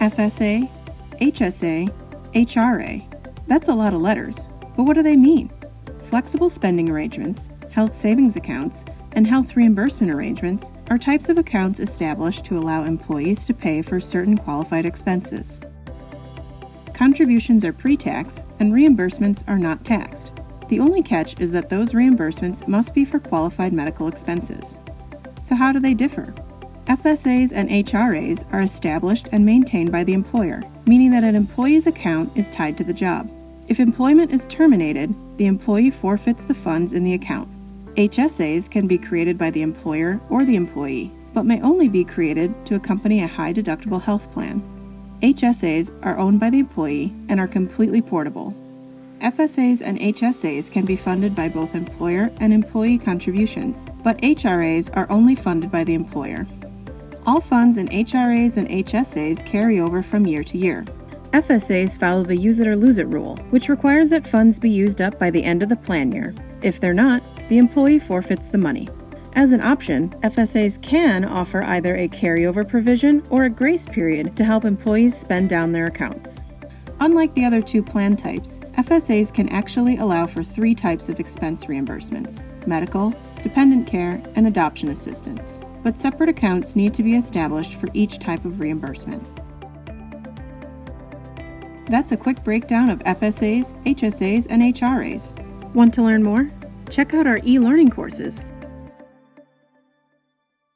FSA, HSA, HRA. That's a lot of letters, but what do they mean? Flexible spending arrangements, health savings accounts, and health reimbursement arrangements are types of accounts established to allow employees to pay for certain qualified expenses. Contributions are pre-tax and reimbursements are not taxed. The only catch is that those reimbursements must be for qualified medical expenses. So how do they differ? FSAs and HRAs are established and maintained by the employer, meaning that an employee's account is tied to the job. If employment is terminated, the employee forfeits the funds in the account. HSAs can be created by the employer or the employee, but may only be created to accompany a high-deductible health plan. HSAs are owned by the employee and are completely portable. FSAs and HSAs can be funded by both employer and employee contributions, but HRAs are only funded by the employer. All funds in HRAs and HSAs carry over from year to year. FSAs follow the use it or lose it rule, which requires that funds be used up by the end of the plan year. If they're not, the employee forfeits the money. As an option, FSAs can offer either a carryover provision or a grace period to help employees spend down their accounts. Unlike the other two plan types, FSAs can actually allow for 3 types of expense reimbursements: medical, dependent care, and adoption assistance. But separate accounts need to be established for each type of reimbursement. That's a quick breakdown of FSAs, HSAs, and HRAs. Want to learn more? Check out our e-learning courses